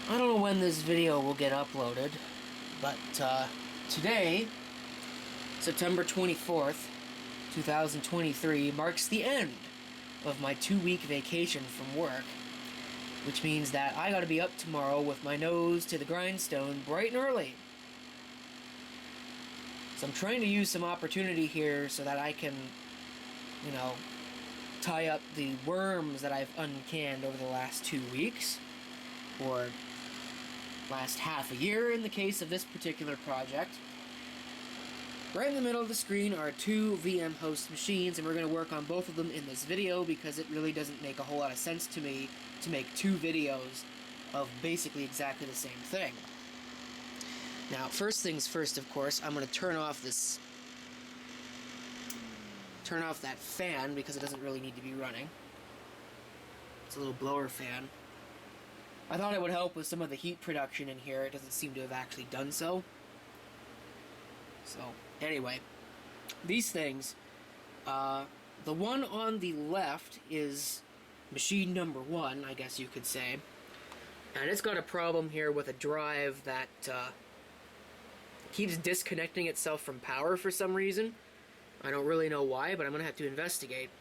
I don't know when this video will get uploaded, but today, September 24th, 2023, marks the end of my 2-week vacation from work, which means that I gotta be up tomorrow with my nose to the grindstone bright and early. So I'm trying to use some opportunity here so that I can, tie up the worms that I've uncanned over the last 2 weeks, or last half a year in the case of this particular project. Right in the middle of the screen are 2 VM host machines, and we're going to work on both of them in this video because it really doesn't make a whole lot of sense to me to make 2 videos of basically exactly the same thing. Now, first things first, of course, I'm going to turn off that fan because it doesn't really need to be running. It's a little blower fan. I thought it would help with some of the heat production in here. It doesn't seem to have actually done so. So, anyway, these things, the one on the left is machine number 1, I guess you could say. And it's got a problem here with a drive that keeps disconnecting itself from power for some reason. I don't really know why, but I'm going to have to investigate.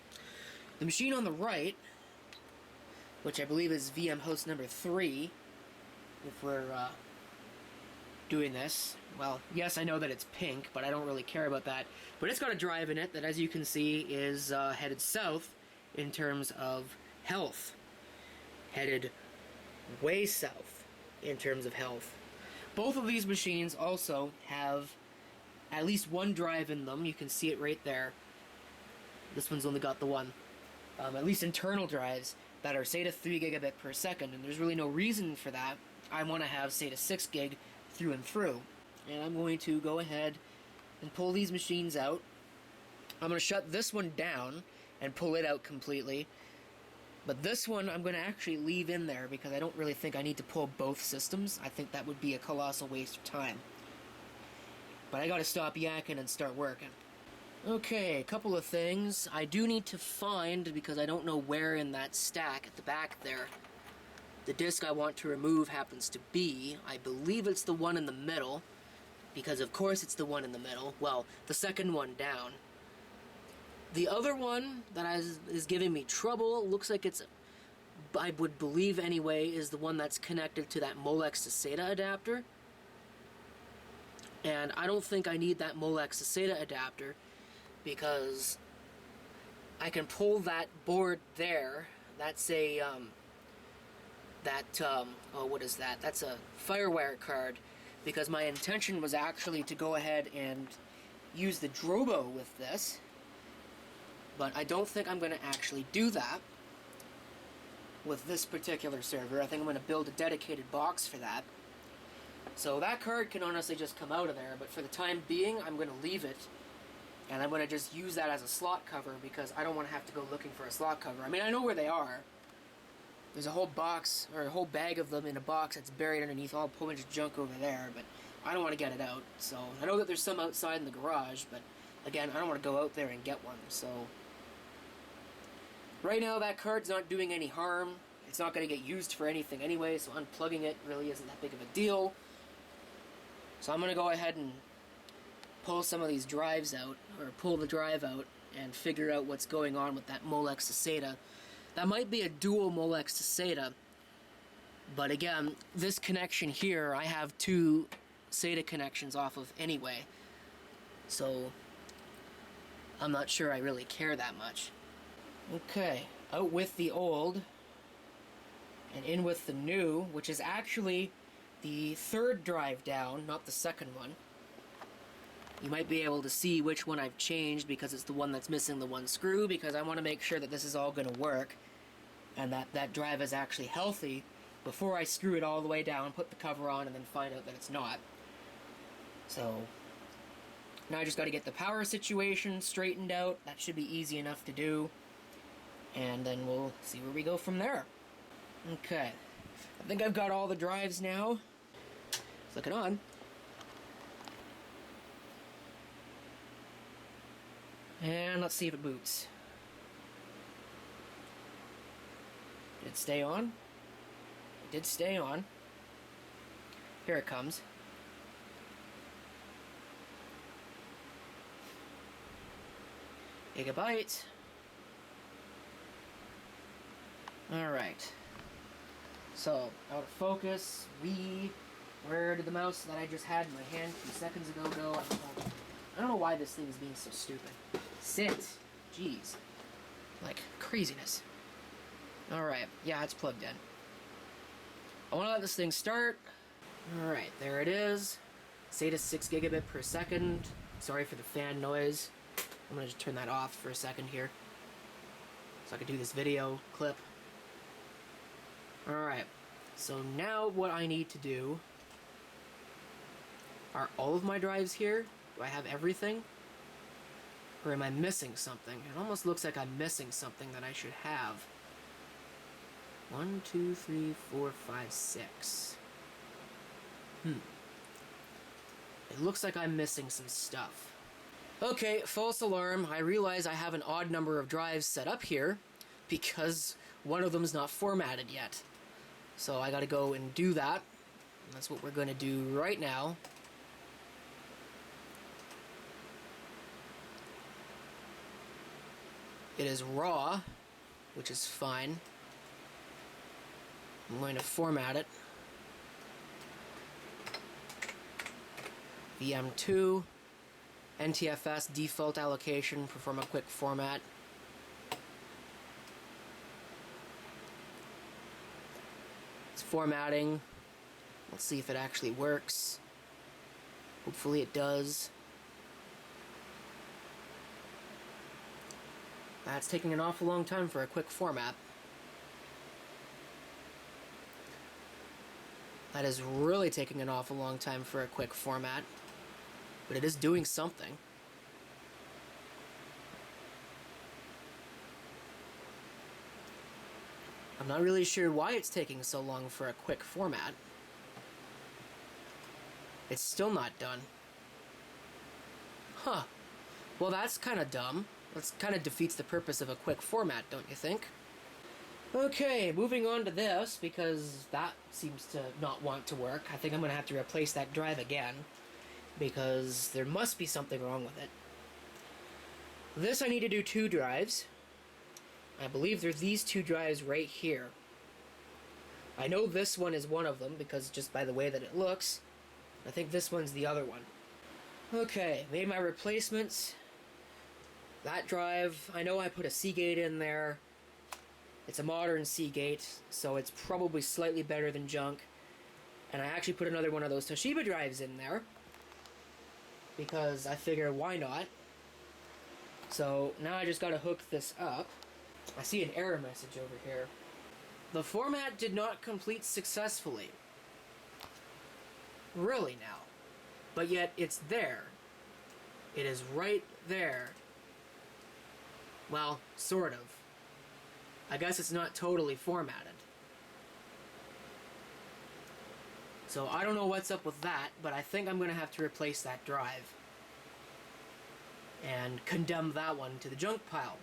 The machine on the right, which I believe is VM host number 3, if we're doing this. Well, yes, I know that it's pink, but I don't really care about that. But it's got a drive in it that, as you can see, is headed south in terms of health. Headed way south in terms of health. Both of these machines also have at least one drive in them. You can see it right there. This one's only got the one. At least internal drives that are SATA 3 gigabit per second, and there's really no reason for that. I want to have SATA 6 gig through and through. And I'm going to go ahead and pull these machines out. I'm going to shut this one down and pull it out completely. But this one I'm going to actually leave in there because I don't really think I need to pull both systems. I think that would be a colossal waste of time. But I got to stop yakking and start working. Okay, a couple of things. I do need to find, because I don't know where in that stack at the back there, the disk I want to remove happens to be. I believe it's the one in the middle, because of course it's the one in the middle. Well, the second one down. The other one that is giving me trouble, looks like it's, I would believe anyway, is the one that's connected to that Molex to SATA adapter. And I don't think I need that Molex to SATA adapter, because I can pull that board there. That's a, what is that? That's a FireWire card, because my intention was actually to go ahead and use the Drobo with this, but I don't think I'm going to actually do that with this particular server. I think I'm going to build a dedicated box for that. So that card can honestly just come out of there, but for the time being, I'm going to leave it. And I'm going to just use that as a slot cover because I don't want to have to go looking for a slot cover. I mean, I know where they are. There's a whole box, or a whole bag of them in a box that's buried underneath all a whole bunch of junk over there, but I don't want to get it out. So I know that there's some outside in the garage, but again, I don't want to go out there and get one. So right now, that card's not doing any harm. It's not going to get used for anything anyway, so unplugging it really isn't that big of a deal. So I'm going to go ahead and pull some of these drives out, or pull the drive out, and figure out what's going on with that Molex to SATA. That might be a dual Molex to SATA, but again, this connection here, I have 2 SATA connections off of anyway, so I'm not sure I really care that much. Okay, out with the old, and in with the new, which is actually the 3rd drive down, not the 2nd one. You might be able to see which one I've changed because it's the one that's missing the one screw, because I want to make sure that this is all going to work and that that drive is actually healthy before I screw it all the way down, put the cover on, and then find out that it's not. So now I just got to get the power situation straightened out. That should be easy enough to do, and then we'll see where we go from there. Okay, I think I've got all the drives now. Click it on. And let's see if it boots. Did it stay on? It did stay on. Here it comes. Gigabyte. Alright. So, out of focus. Where did the mouse that I just had in my hand 2 seconds ago go? I don't know why this thing is being so stupid. Sit. Jeez. Like, craziness. Alright, yeah, it's plugged in. I want to let this thing start. Alright, there it is. SATA 6 gigabit per second. Sorry for the fan noise. I'm going to just turn that off for a second here, so I can do this video clip. Alright, so now what I need to do... Are all of my drives here? Do I have everything? Or am I missing something? It almost looks like I'm missing something that I should have. 1, 2, 3, 4, 5, 6. It looks like I'm missing some stuff. Okay, false alarm. I realize I have an odd number of drives set up here because one of them is not formatted yet. So I gotta go and do that. And that's what we're gonna do right now. It is raw, which is fine. I'm going to format it. VM2, NTFS default allocation, perform a quick format. It's formatting. Let's see if it actually works. Hopefully it does. That's taking an awful long time for a quick format. That is really taking an awful long time for a quick format. But it is doing something. I'm not really sure why it's taking so long for a quick format. It's still not done. Huh. Well, that's kind of dumb. That kind of defeats the purpose of a quick format, don't you think? Okay, moving on to this, because that seems to not want to work. I think I'm going to have to replace that drive again, because there must be something wrong with it. This I need to do 2 drives. I believe there's these 2 drives right here. I know this one is one of them, because just by the way that it looks. I think this one's the other one. Okay, made my replacements. That drive, I know I put a Seagate in there. It's a modern Seagate, so it's probably slightly better than junk. And I actually put another one of those Toshiba drives in there, because I figure, why not? So now I just gotta hook this up. I see an error message over here. The format did not complete successfully. Really now. But yet it's there. It is right there. Well, sort of. I guess it's not totally formatted. So I don't know what's up with that, but I think I'm going to have to replace that drive. And condemn that one to the junk pile.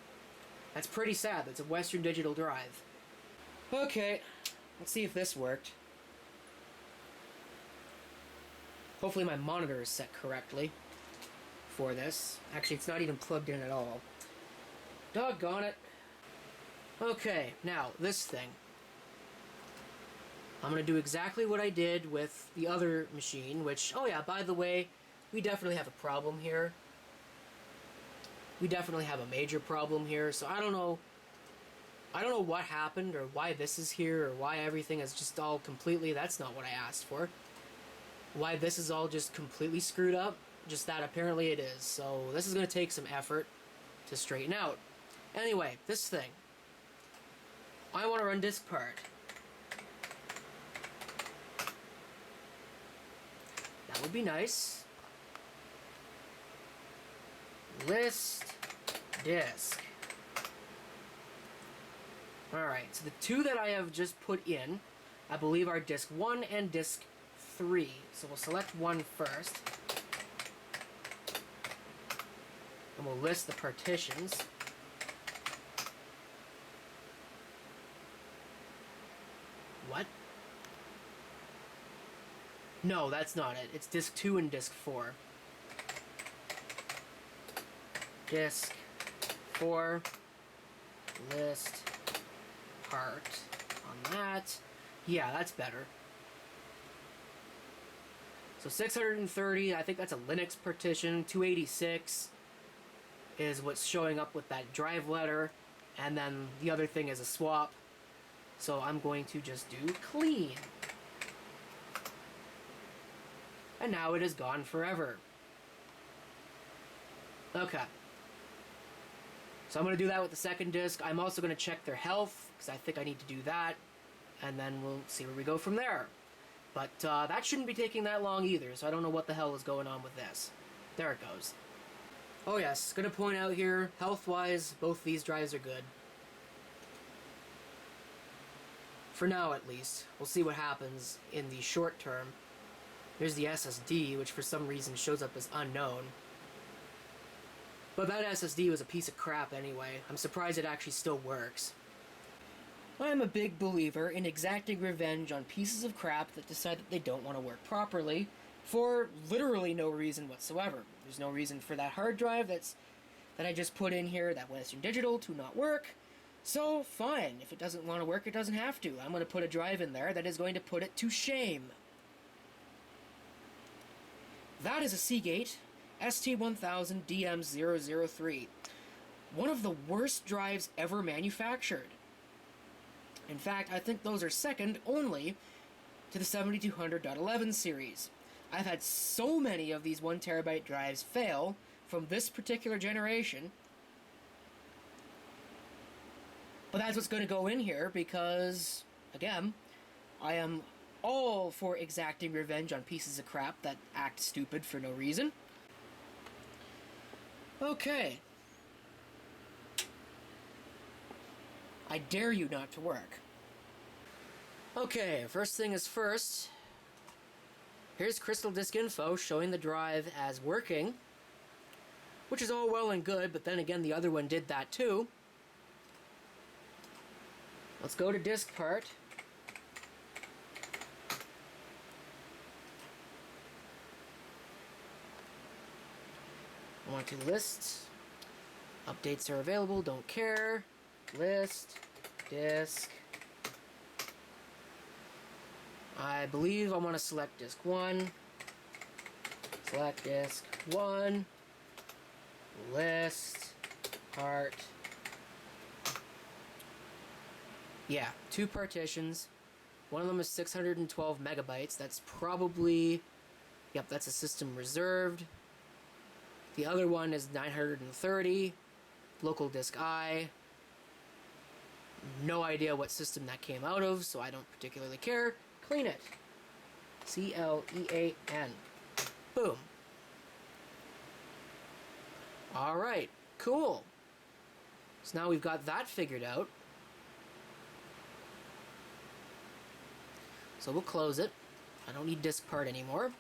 That's pretty sad. That's a Western Digital drive. Okay, let's see if this worked. Hopefully my monitor is set correctly for this. Actually, it's not even plugged in at all. Doggone it. Okay, now, this thing. I'm going to do exactly what I did with the other machine, which, oh yeah, by the way, we definitely have a problem here. We definitely have a major problem here, so I don't know what happened, or why this is here, or why everything is just all completely, that's not what I asked for. Why this is all just completely screwed up, just that apparently it is. So this is going to take some effort to straighten out. Anyway, this thing. I want to run disk part. That would be nice. List disk. Alright, so the 2 that I have just put in, I believe are disk 1 and disk 3. So we'll select 1 first. And we'll list the partitions. What? No, that's not it. It's disc 2 and disc 4. Disc 4. List. Part on that. Yeah, that's better. So 630, I think that's a Linux partition. 286 is what's showing up with that drive letter. And then the other thing is a swap. So I'm going to just do clean. And now it is gone forever. Okay. So I'm going to do that with the second disc. I'm also going to check their health, because I think I need to do that. And then we'll see where we go from there. But that shouldn't be taking that long either, so I don't know what the hell is going on with this. There it goes. Oh yes, going to point out here, health-wise, both these drives are good. For now, at least. We'll see what happens in the short term. There's the SSD, which for some reason shows up as unknown. But that SSD was a piece of crap anyway. I'm surprised it actually still works. I'm a big believer in exacting revenge on pieces of crap that decide that they don't want to work properly, for literally no reason whatsoever. There's no reason for that hard drive that I just put in here, that Western Digital, to not work. So, fine. If it doesn't want to work, it doesn't have to. I'm going to put a drive in there that is going to put it to shame. That is a Seagate ST1000DM003. One of the worst drives ever manufactured. In fact, I think those are second only to the 7200.11 series. I've had so many of these 1TB drives fail from this particular generation. But that's what's going to go in here because, again, I am all for exacting revenge on pieces of crap that act stupid for no reason. Okay. I dare you not to work. Okay, first thing is first. Here's Crystal Disk Info showing the drive as working, which is all well and good, but then again the other one did that too. Let's go to disk part. I want to list. Updates are available, don't care. List, disk. I believe I want to select disk 1. Select disk 1. List, part. Yeah, 2 partitions. One of them is 612 megabytes. That's probably, yep, that's a system reserved. The other one is 930. Local disk I. No idea what system that came out of, so I don't particularly care. Clean it. C-L-E-A-N. Boom. Alright, cool. So now we've got that figured out. So we'll close it. I don't need disk part anymore.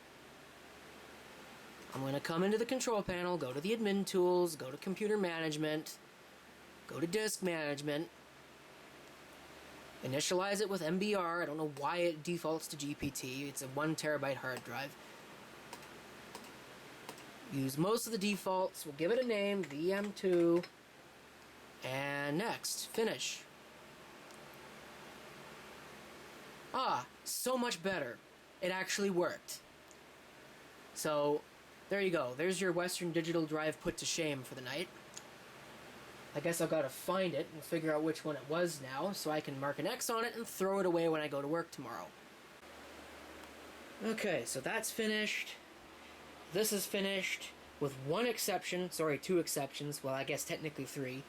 I'm going to come into the control panel, go to the admin tools, go to computer management, go to disk management, initialize it with MBR. I don't know why it defaults to GPT. It's a 1TB hard drive. Use most of the defaults. We'll give it a name, VM2, and next, finish. Ah, so much better. It actually worked. So, there you go. There's your Western Digital drive put to shame for the night. I guess I've got to find it and figure out which one it was now, so I can mark an X on it and throw it away when I go to work tomorrow. Okay, so that's finished. This is finished, with one exception. Sorry, 2 exceptions. Well, I guess technically 3.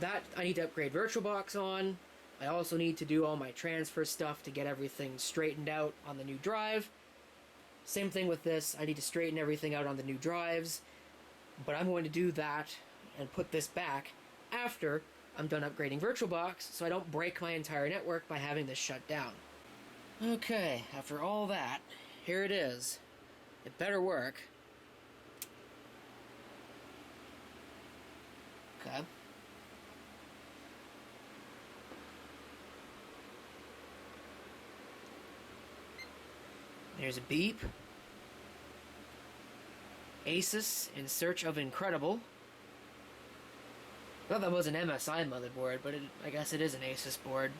That I need to upgrade VirtualBox on. I also need to do all my transfer stuff to get everything straightened out on the new drive. Same thing with this. I need to straighten everything out on the new drives. But I'm going to do that and put this back after I'm done upgrading VirtualBox so I don't break my entire network by having this shut down. Okay, after all that, here it is. It better work. Okay. There's a beep. Asus in search of incredible. I thought that was an MSI motherboard, but I guess it is an Asus board.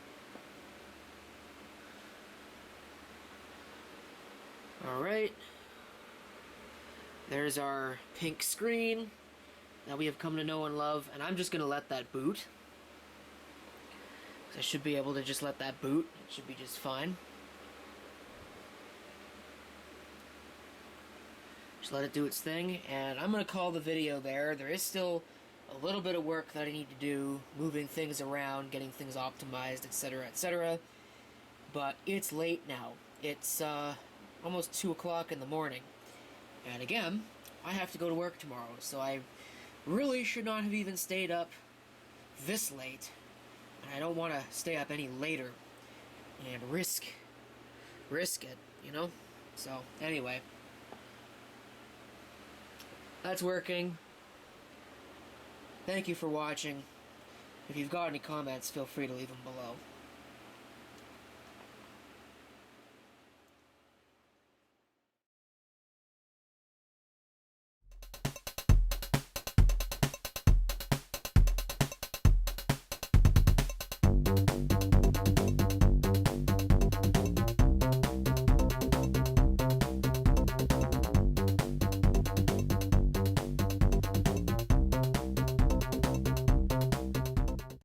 Alright. There's our pink screen that we have come to know and love, and I'm just going to let that boot. I should be able to just let that boot. It should be just fine. Just let it do its thing, and I'm going to call the video there. There is still a little bit of work that I need to do, moving things around, getting things optimized, etc., etc. But it's late now. It's almost 2 o'clock in the morning. And again, I have to go to work tomorrow, so I really should not have even stayed up this late. And I don't want to stay up any later and risk it, you know? So, anyway. That's working. Thank you for watching. If you've got any comments, feel free to leave them below.